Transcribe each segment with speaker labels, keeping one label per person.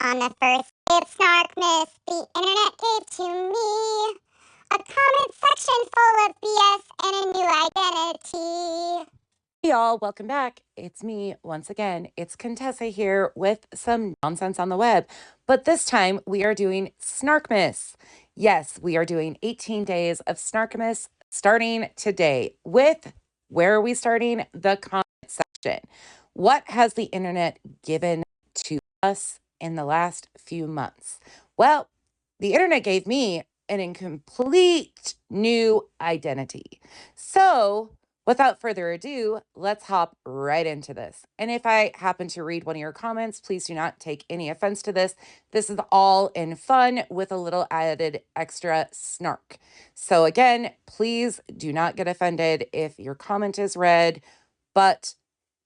Speaker 1: On the first day of Snarkmas, the internet gave to me a comment section full of BS and a new identity.
Speaker 2: Hey y'all, welcome back. It's me once again. It's Cuntessa here with some nonsense on the web, but this time we are doing Snarkmas. Yes, we are doing 18 days of Snarkmas starting today with, where are we starting? The comment section. What has the internet given to us in the last few months? Well, the internet gave me an incomplete new identity. So, without further ado, let's hop right into this. And if I happen to read one of your comments, please do not take any offense to this. This is all in fun with a little added extra snark. So again, please do not get offended if your comment is read, but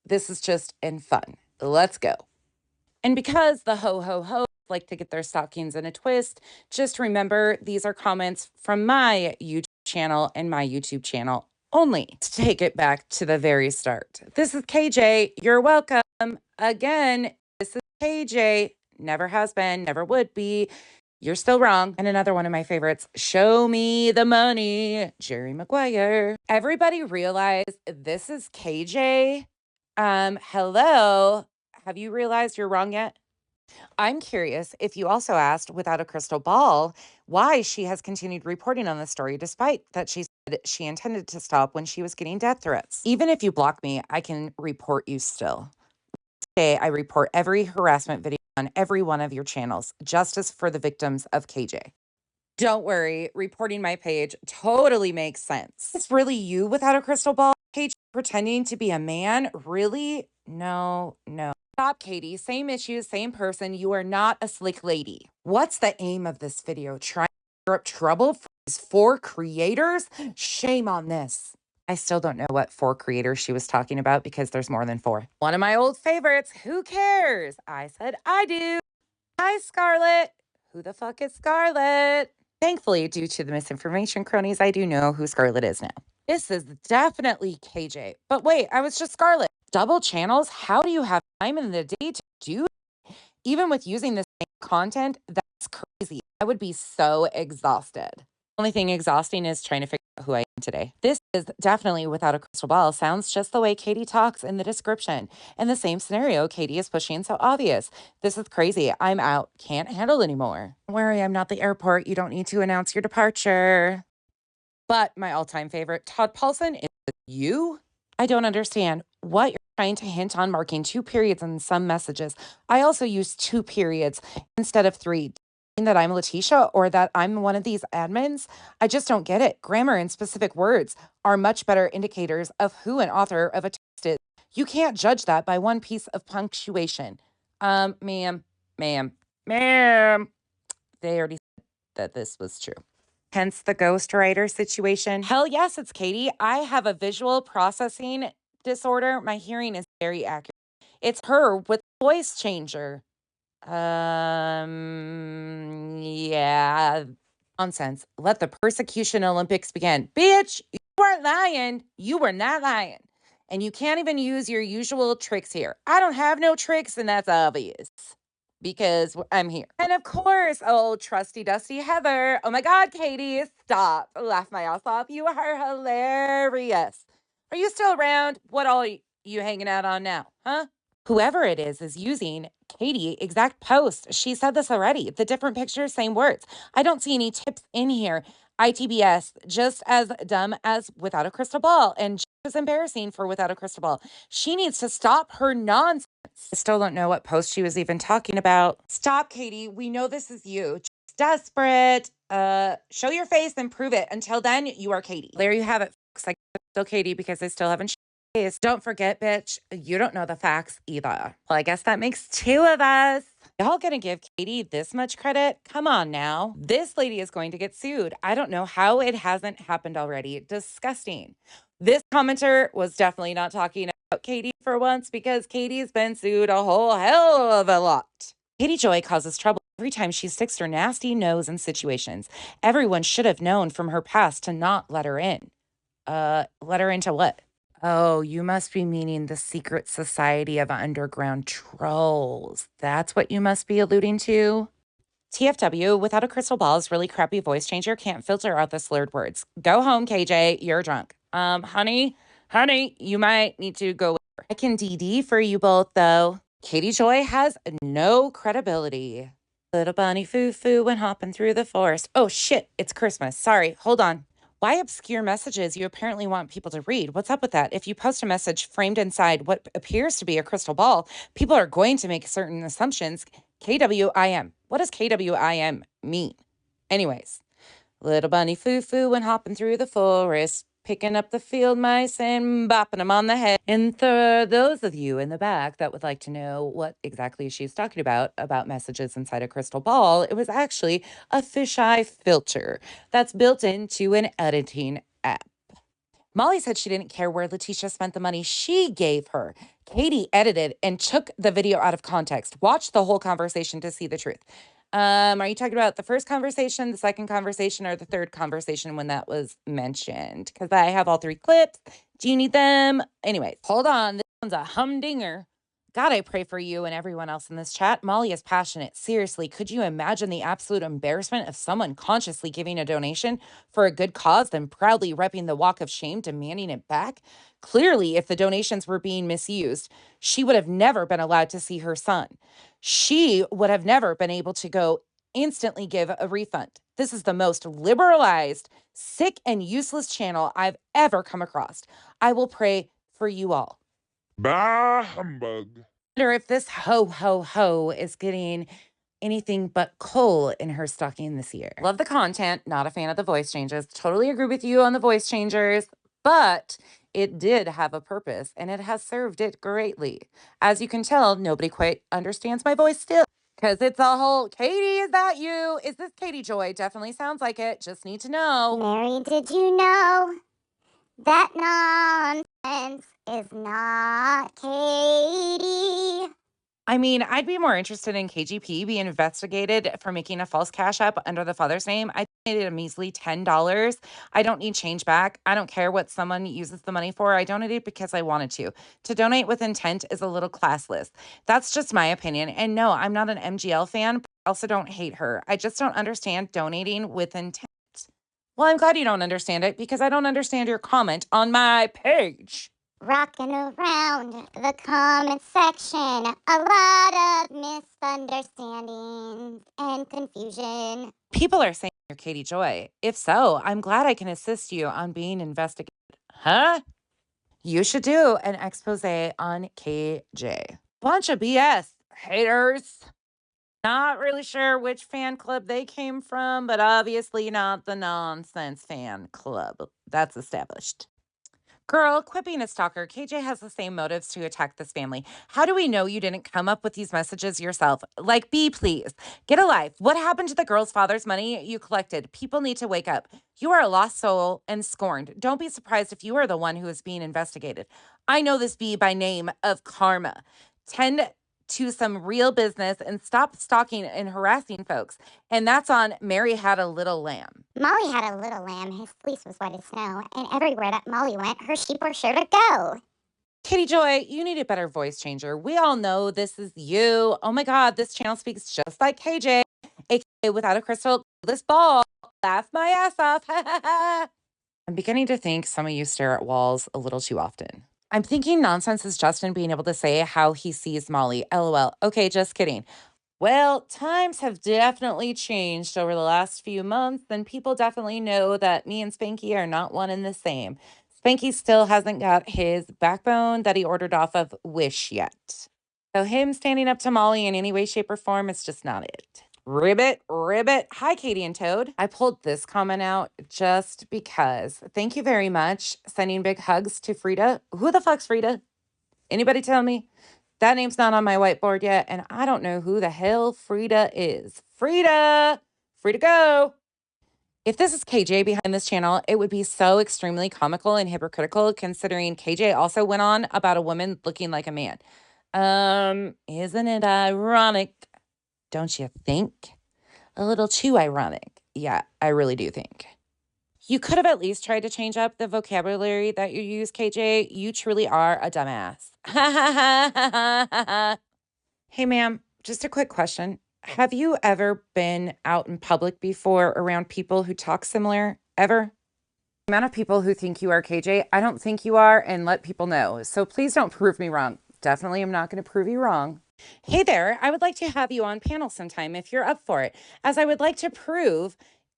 Speaker 2: this is just in fun. Let's go. And because the ho like to get their stockings in a twist, just remember these are comments from my YouTube channel and my YouTube channel only. To take it back to the very start. This is KJ. You're welcome. Again, this is KJ. Never has been, never would be. You're still wrong. And another one of my favorites, show me the money, Jerry Maguire. Everybody realize this is KJ. Hello. Have you realized you're wrong yet? I'm curious if you also asked, without a crystal ball, why she has continued reporting on the story despite that she said she intended to stop when she was getting death threats. Even if you block me, I can report you still. Today, I report every harassment video on every one of your channels. Justice for the victims of KJ. Don't worry, reporting my page totally makes sense. It's really you without a crystal ball? KJ pretending to be a man? Really? No. Stop, Katie. Same issues, same person. You are not a slick lady. What's the aim of this video? Trying to stir up trouble for these 4 creators? Shame on this. I still don't know what 4 creators she was talking about because there's more than 4. One of my old favorites. Who cares? I said I do. Hi, Scarlett. Who the fuck is Scarlett? Thankfully, due to the misinformation cronies, I do know who Scarlett is now. This is definitely KJ. But wait, I was just Scarlett. Double channels? How do you have time in the day to do it? Even with using the same content, that's crazy. I would be so exhausted. Only thing exhausting is trying to figure out who I am today. This is definitely without a crystal ball. Sounds just the way Katie talks in the description. In the same scenario, Katie is pushing so obvious. This is crazy. I'm out. Can't handle anymore. Don't worry, I'm not the airport. You don't need to announce your departure. But my all-time favorite, Todd Paulson, is you? I don't understand what you're trying to hint on marking 2 periods in some messages. I also use 2 periods instead of 3. That I'm Letitia or that I'm one of these admins? I just don't get it. Grammar and specific words are much better indicators of who an author of a text is. You can't judge that by one piece of punctuation. Ma'am. They already said that this was true. Hence the ghostwriter situation. Hell yes, it's Katie. I have a visual processing disorder. My hearing is very accurate. It's her with voice changer. Yeah. Nonsense. Let the persecution Olympics begin. Bitch, you weren't lying. You were not lying. And you can't even use your usual tricks here. I don't have no tricks, and that's obvious. Because I'm here. And of course, old trusty dusty Heather. Oh my God, Katie, stop. Laugh my ass off. You are hilarious. Are you still around? What all are you hanging out on now? Huh? Whoever it is using Katie exact post. She said this already. The different pictures, same words. I don't see any tips in here. ITBS, just as dumb as Without a Crystal Ball, and just as embarrassing for Without a Crystal Ball. She needs to stop her nonsense. I still don't know what post she was even talking about. Stop, Katie. We know this is you. Just desperate. Show your face and prove it. Until then, you are Katie. There you have it, folks. I guess I'm still Katie because I still haven't. Don't forget, bitch, you don't know the facts either. Well, I guess that makes 2 of us. Y'all gonna give Katie this much credit? Come on now. This lady is going to get sued. I don't know how it hasn't happened already. Disgusting. This commenter was definitely not talking about Katie for once because Katie's been sued a whole hell of a lot. Katie Joy causes trouble every time she sticks her nasty nose in situations. Everyone should have known from her past to not let her in. Let her into what? Oh, you must be meaning the secret society of underground trolls. That's what you must be alluding to? TFW, without a crystal ball's really crappy voice changer can't filter out the slurred words. Go home, KJ. You're drunk. Honey, you might need to go. I can DD for you both, though. Katie Joy has no credibility. Little bunny foo-foo went hopping through the forest. Oh, shit, it's Christmas. Sorry, hold on. Why obscure messages you apparently want people to read? What's up with that? If you post a message framed inside what appears to be a crystal ball, people are going to make certain assumptions. KWIM. What does KWIM mean? Anyways, little bunny foo-foo went hopping through the forest, picking up the field mice and bopping them on the head. And for those of you in the back that would like to know what exactly she's talking about messages inside a crystal ball, it was actually a fisheye filter that's built into an editing app. Molly said she didn't care where Letitia spent the money she gave her. Katie edited and took the video out of context. Watch the whole conversation to see the truth. Are you talking about the first conversation, the second conversation, or the third conversation when that was mentioned? Because I have all three clips. Do you need them? Anyways, hold on. This one's a humdinger. God, I pray for you and everyone else in this chat. Molly is passionate. Seriously, could you imagine the absolute embarrassment of someone consciously giving a donation for a good cause, then proudly repping the walk of shame, demanding it back? Clearly, if the donations were being misused, she would have never been allowed to see her son. She would have never been able to go instantly give a refund. This is the most liberalized, sick, and useless channel I've ever come across. I will pray for you all.
Speaker 3: Bah humbug.
Speaker 2: I wonder if this ho is getting anything but coal in her stocking this year. Love the content, not a fan of the voice changes. Totally agree with you on the voice changers, but it did have a purpose and it has served it greatly. As you can tell, nobody quite understands my voice still. Because it's a whole, Katie, is that you? Is this Katie Joy? Definitely sounds like it. Just need to know.
Speaker 1: Mary, did you know that nonsense is not Katie?
Speaker 2: I mean, I'd be more interested in KGP being investigated for making a false cash app under the father's name. I donated a measly $10. I don't need change back. I don't care what someone uses the money for. I donated because I wanted to. To donate with intent is a little classless. That's just my opinion. And no, I'm not an MGL fan, but I also don't hate her. I just don't understand donating with intent. Well, I'm glad you don't understand it because I don't understand your comment on my page.
Speaker 1: Rocking around the comment section, a lot of misunderstandings and confusion.
Speaker 2: People are saying you're Katie Joy. If so, I'm glad I can assist you on being investigated. Huh? You should do an expose on KJ. Bunch of BS, haters. Not really sure which fan club they came from, but obviously not the nonsense fan club. That's established. Girl, quit being a stalker. KJ has the same motives to attack this family. How do we know you didn't come up with these messages yourself? Like, B, please. Get a life. What happened to the girl's father's money you collected? People need to wake up. You are a lost soul and scorned. Don't be surprised if you are the one who is being investigated. I know this B by name of Karma. Tend to some real business and stop stalking and harassing folks. And that's on Mary Had a Little Lamb.
Speaker 1: Molly had a little lamb, his fleece was white as snow, and everywhere that Molly went, her sheep were sure to go.
Speaker 2: Kitty Joy, you need a better voice changer. We all know this is you. Oh my God, this channel speaks just like KJ, aka without a crystal, this ball. Laugh my ass off. I'm beginning to think some of you stare at walls a little too often. I'm thinking nonsense is Justin being able to say how he sees Molly. LOL. Okay, just kidding. Well, times have definitely changed over the last few months, and people definitely know that me and Spanky are not one and the same. Spanky still hasn't got his backbone that he ordered off of Wish yet. So him standing up to Molly in any way, shape, or form is just not it. Ribbit. Hi, Katie and Toad. I pulled this comment out just because. Thank you very much. Sending big hugs to Frida. Who the fuck's Frida? Anybody tell me? That name's not on my whiteboard yet, and I don't know who the hell Frida is. Frida! Free to go! If this is KJ behind this channel, it would be so extremely comical and hypocritical considering KJ also went on about a woman looking like a man. Isn't it ironic? Don't you think? A little too ironic. Yeah, I really do think. You could have at least tried to change up the vocabulary that you use, KJ. You truly are a dumbass. Hey, ma'am, just a quick question. Have you ever been out in public before around people who talk similar? Ever? The amount of people who think you are KJ, I don't think you are, and let people know. So please don't prove me wrong. Definitely am not going to prove you wrong. Hey there, I would like to have you on panel sometime if you're up for it, as I would like to prove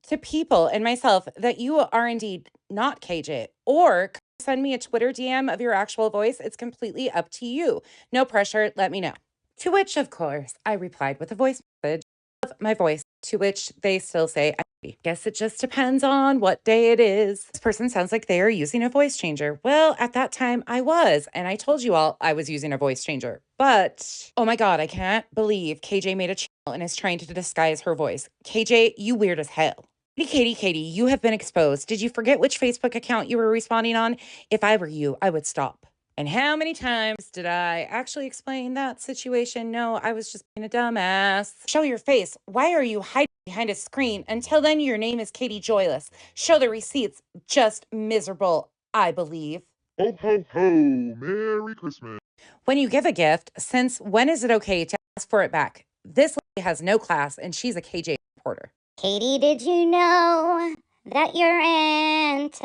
Speaker 2: to people and myself that you are indeed not KJ. Or send me a Twitter DM of your actual voice. It's completely up to you. No pressure, let me know. To which, of course, I replied with a voice message of my voice, to which they still say, I guess it just depends on what day it is. This person sounds like they are using a voice changer. Well, at that time I was, and I told you all I was using a voice changer. But, oh my God, I can't believe KJ made a channel and is trying to disguise her voice. KJ, you weird as hell. Katie, you have been exposed. Did you forget which Facebook account you were responding on? If I were you, I would stop. And how many times did I actually explain that situation? No, I was just being a dumbass. Show your face. Why are you hiding behind a screen? Until then, your name is Katie Joyless. Show the receipts. Just miserable, I believe.
Speaker 3: Ho, ho, ho. Merry Christmas.
Speaker 2: When you give a gift, since when is it okay to ask for it back? This lady has no class, and she's a KJ reporter.
Speaker 1: Katie, did you know that your antis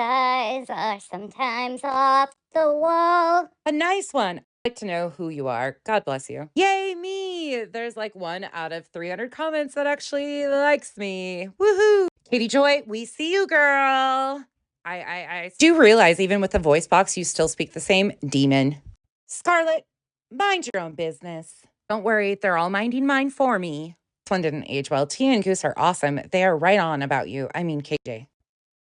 Speaker 1: are sometimes off the wall?
Speaker 2: A nice one. I'd like to know who you are. God bless you. Yay, me! There's like 1 out of 300 comments that actually likes me. Woohoo! Katie Joy, we see you, girl. I do realize even with the voice box, you still speak the same. Demon. Scarlett, mind your own business. Don't worry, they're all minding mine for me. This one didn't age well. Tia and Goose are awesome. They are right on about you. I mean, KJ.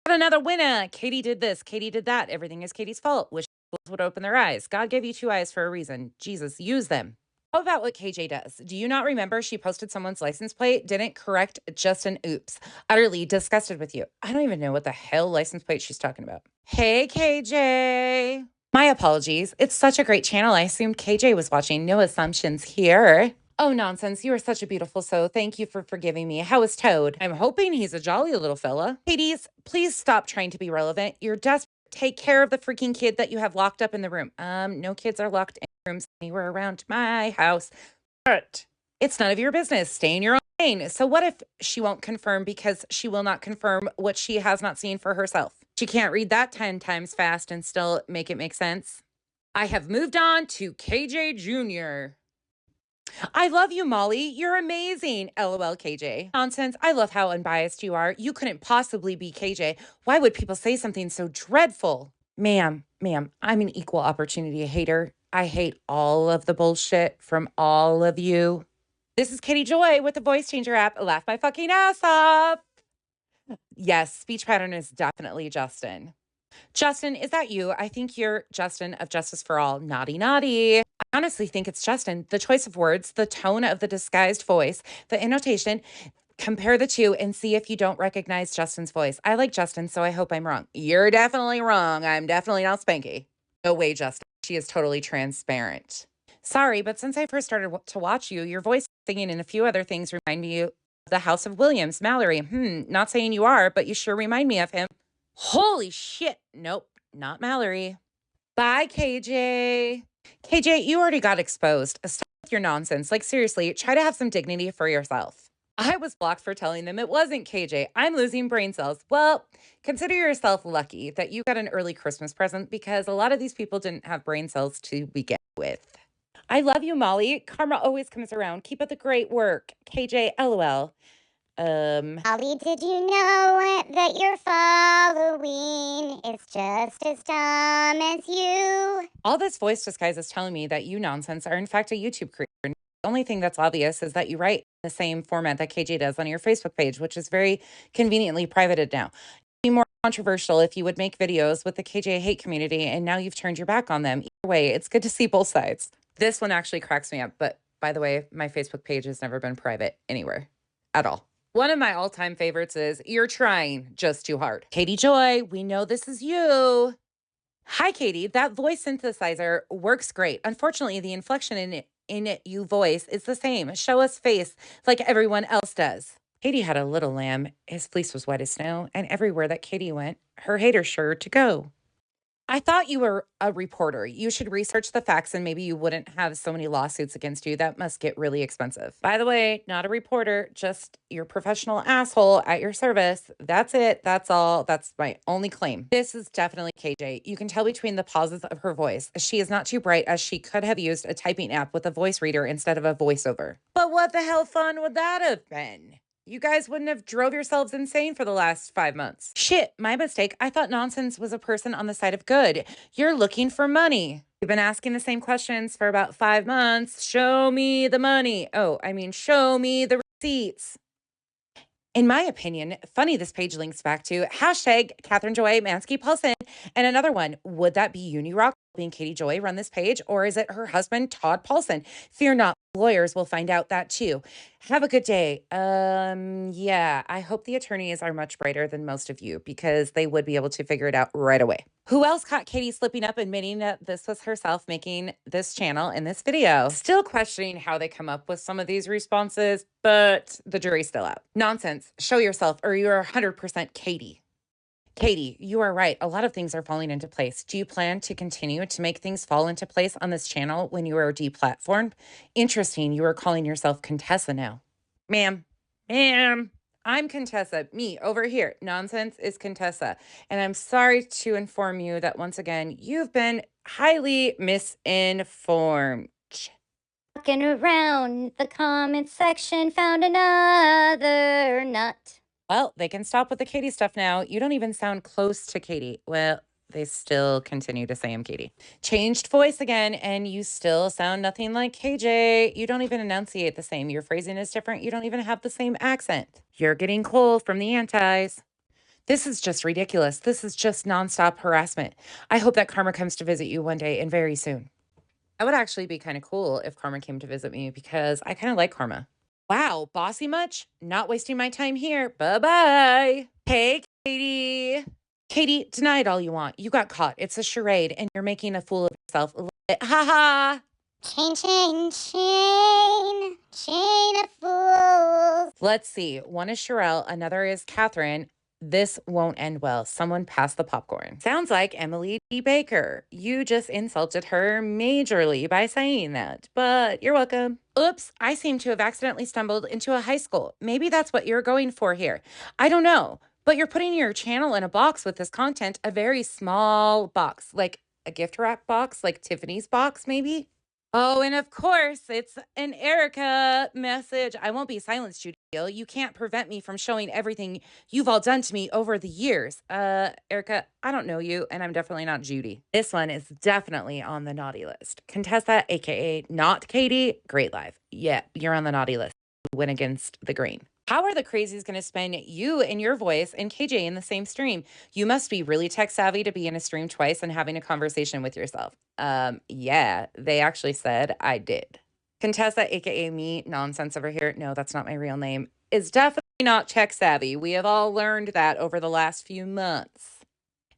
Speaker 2: Got another winner. Katie did this. Katie did that. Everything is Katie's fault. Wish would open their eyes. God gave you 2 eyes for a reason. Jesus, use them. How about what KJ does? Do you not remember she posted someone's license plate, didn't correct just an oops? Utterly disgusted with you. I don't even know what the hell license plate she's talking about. Hey, KJ. My apologies. It's such a great channel. I assumed KJ was watching. No assumptions here. Oh, nonsense. You are such a beautiful soul. Thank you for forgiving me. How is Toad? I'm hoping he's a jolly little fella. Hades, please stop trying to be relevant. You're desperate. Take care of the freaking kid that you have locked up in the room. No kids are locked in rooms anywhere around my house. But it's none of your business. Stay in your own lane. So what if she won't confirm because she will not confirm what she has not seen for herself? She can't read that 10 times fast and still make it make sense. I have moved on to KJ Jr. I love you, Molly. You're amazing. LOL, KJ. Nonsense. I love how unbiased you are. You couldn't possibly be KJ. Why would people say something so dreadful? Ma'am, I'm an equal opportunity hater. I hate all of the bullshit from all of you. This is Katie Joy with the Voice Changer app. Laugh my fucking ass off. Yes, speech pattern is definitely Justin. Justin, is that you? I think you're Justin of Justice for All. Naughty, naughty. I honestly think it's Justin. The choice of words, the tone of the disguised voice, the annotation. Compare the two and see if you don't recognize Justin's voice. I like Justin, so I hope I'm wrong. You're definitely wrong. I'm definitely not Spanky. No way, Justin. She is totally transparent. Sorry, but since I first started to watch you, your voice, singing, and a few other things remind me of the House of Williams. Mallory. Not saying you are, but you sure remind me of him. Holy shit. Nope, not Mallory. Bye, KJ. KJ, you already got exposed. Stop with your nonsense. Like, seriously, try to have some dignity for yourself. I was blocked for telling them it wasn't KJ. I'm losing brain cells. Well, consider yourself lucky that you got an early Christmas present because a lot of these people didn't have brain cells to begin with. I love you, Molly. Karma always comes around. Keep up the great work. KJ, LOL.
Speaker 1: Molly, did you know that your following is just as dumb as you?
Speaker 2: All this voice disguise is telling me that you nonsense are in fact a YouTube creator. The only thing that's obvious is that you write in the same format that KJ does on your Facebook page, which is very conveniently privated now. It'd be more controversial if you would make videos with the KJ hate community and now you've turned your back on them. Either way, it's good to see both sides. This one actually cracks me up, but by the way, my Facebook page has never been private anywhere at all. One of my all-time favorites is, you're trying just too hard. Katie Joy, we know this is you. Hi, Katie. That voice synthesizer works great. Unfortunately, the inflection in you voice is the same. Show us face like everyone else does. Katie had a little lamb. His fleece was white as snow, and everywhere that Katie went, her haters sure to go. I thought you were a reporter. You should research the facts and maybe you wouldn't have so many lawsuits against you. That must get really expensive. By the way, not a reporter, just your professional asshole at your service. That's it. That's all. That's my only claim. This is definitely KJ. You can tell between the pauses of her voice. She is not too bright, as she could have used a typing app with a voice reader instead of a voiceover. But what the hell fun would that have been? You guys wouldn't have drove yourselves insane for the last 5 months. Shit, my mistake. I thought Nonsense was a person on the side of good. You're looking for money. You've been asking the same questions for about 5 months. Show me the money. Oh, I mean, show me the receipts. In my opinion, funny this page links back to hashtag Catherine Joy Mansky Paulson and another one. Would that be Unirock helping Katie Joy run this page, or is it her husband, Todd Paulson? Fear not, lawyers will find out that too. Have a good day. Yeah, I hope the attorneys are much brighter than most of you because they would be able to figure it out right away. Who else caught Katie slipping up admitting that this was herself making this channel in this video? Still questioning how they come up with some of these responses, but the jury's still out. Nonsense. Show yourself or you're 100% Katie. Katie, you are right. A lot of things are falling into place. Do you plan to continue to make things fall into place on this channel when you are deplatformed? Interesting, you are calling yourself Cuntessa now. Ma'am, I'm Cuntessa. Me, over here. Nonsense is Cuntessa. And I'm sorry to inform you that once again, you've been highly misinformed.
Speaker 1: Walking around the comment section, found another nut.
Speaker 2: Well, they can stop with the Katie stuff now. You don't even sound close to Katie. Well, they still continue to say I'm Katie. Changed voice again, and you still sound nothing like KJ. You don't even enunciate the same. Your phrasing is different. You don't even have the same accent. You're getting coal from the antis. This is just ridiculous. This is just nonstop harassment. I hope that Karma comes to visit you one day and very soon. That would actually be kind of cool if Karma came to visit me because I kind of like Karma. Wow, bossy much? Not wasting my time here. Bye-bye. Hey, Katie. Katie, deny it all you want. You got caught. It's a charade, and you're making a fool of yourself. Ha ha.
Speaker 1: Chain, chain, chain, chain of fools.
Speaker 2: Let's see. One is Sherelle. Another is Catherine. This won't end well. Someone pass the popcorn. Sounds like Emily D. Baker. You just insulted her majorly by saying that, but you're welcome. Oops, I seem to have accidentally stumbled into a high school. Maybe that's what you're going for here. I don't know, but you're putting your channel in a box with this content, a very small box, like a gift wrap box, like Tiffany's box, maybe? Oh, and of course, it's an Erica message. I won't be silenced, Judy. You can't prevent me from showing everything you've all done to me over the years. Erica, I don't know you, and I'm definitely not Judy. This one is definitely on the naughty list. Contessa, aka not Katie, great live. Yeah, you're on the naughty list. Went against the grain. How are the crazies going to spend you and your voice and KJ in the same stream? You must be really tech savvy to be in a stream twice and having a conversation with yourself. Yeah, they actually said I did. Contessa, aka me, nonsense over here. No, that's not my real name. Is definitely not tech savvy. We have all learned that over the last few months.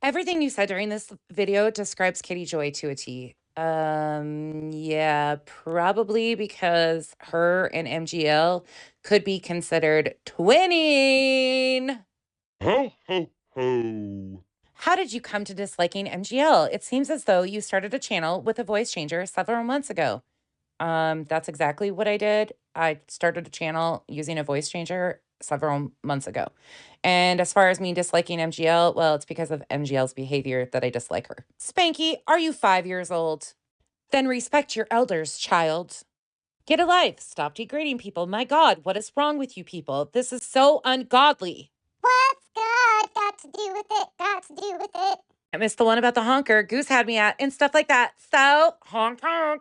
Speaker 2: Everything you said during this video describes Katie Joy to a T. Yeah, probably because her and MGL could be considered twinning.
Speaker 3: Ho, ho, ho.
Speaker 2: How did you come to disliking MGL? It seems as though you started a channel with a voice changer several months ago. That's exactly what I did. I started a channel using a voice changer several months ago. And as far as me disliking MGL, well, it's because of MGL's behavior that I dislike her. Spanky, are you 5 years old? Then respect your elders, child. Get a life. Stop degrading people. My God, what is wrong with you people? This is so ungodly.
Speaker 1: What's God got to do with it? Got to do with it.
Speaker 2: I missed the one about the honker Goose had me at and stuff like that. So, honk honk.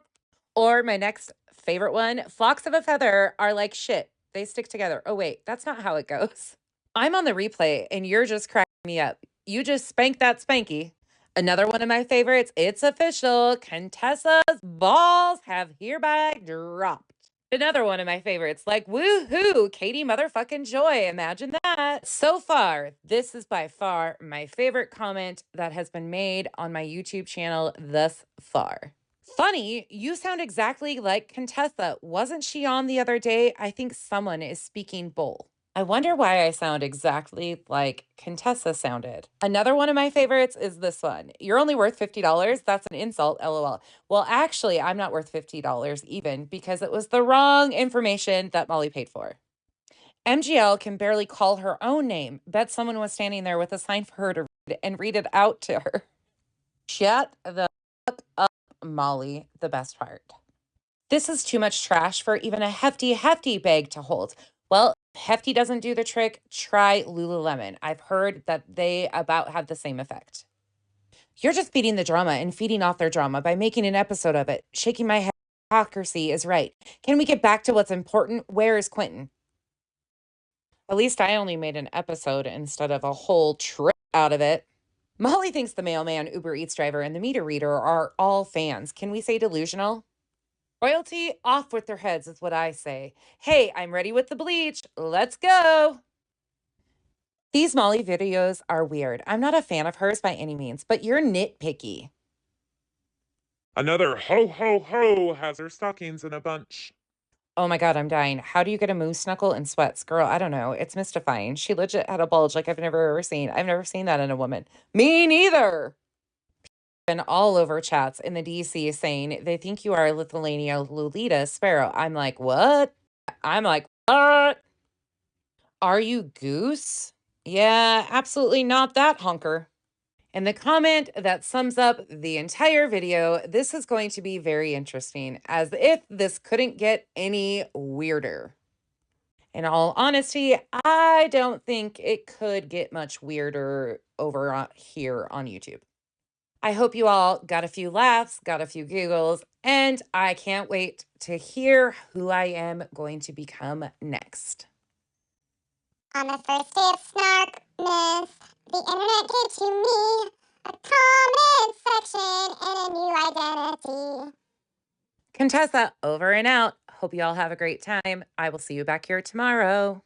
Speaker 2: Or my next favorite one, flocks of a feather are like shit. They stick together. Oh, wait, that's not how it goes. I'm on the replay and you're just cracking me up. You just spanked that spanky. Another one of my favorites, it's official. Contessa's balls have hereby dropped. Another one of my favorites, like woohoo, Katie motherfucking Joy. Imagine that. So far, this is by far my favorite comment that has been made on my YouTube channel thus far. Funny, you sound exactly like Contessa. Wasn't she on the other day? I think someone is speaking bull. I wonder why I sound exactly like Cuntessa sounded. Another one of my favorites is this one. You're only worth $50. That's an insult, lol. Well, actually, I'm not worth $50 even because it was the wrong information that Molly paid for. MGL can barely call her own name. Bet someone was standing there with a sign for her to read and read it out to her. Shut the fuck up, Molly, the best part. This is too much trash for even a hefty bag to hold. Well, if hefty doesn't do the trick, try Lululemon. I've heard that they about have the same effect. You're just feeding the drama and feeding off their drama by making an episode of it. Shaking my head. Hypocrisy is right. Can we get back to what's important? Where is Quentin? At least I only made an episode instead of a whole trip out of it. Molly thinks the mailman, Uber Eats driver, and the meter reader are all fans. Can we say delusional? Royalty off with their heads is what I say. Hey, I'm ready with the bleach. Let's go. These Molly videos are weird. I'm not a fan of hers by any means, but you're nitpicky.
Speaker 3: Another ho ho ho has her stockings in a bunch.
Speaker 2: Oh my God, I'm dying. How do you get a moose knuckle in sweats? Girl, I don't know. It's mystifying. She legit had a bulge like I've never ever seen. I've never seen that in a woman. Me neither. Been all over chats in the DC saying they think you are Lithuania Lolita Sparrow. I'm like, what? What? Are you Goose? Yeah, absolutely not that honker. And the comment that sums up the entire video, this is going to be very interesting, as if this couldn't get any weirder. In all honesty, I don't think it could get much weirder over here on YouTube. I hope you all got a few laughs, got a few giggles, and I can't wait to hear who I am going to become next.
Speaker 1: On the first day of Snarkmas, the internet gave to me a comment section and a new identity.
Speaker 2: Cuntessa, over and out. Hope you all have a great time. I will see you back here tomorrow.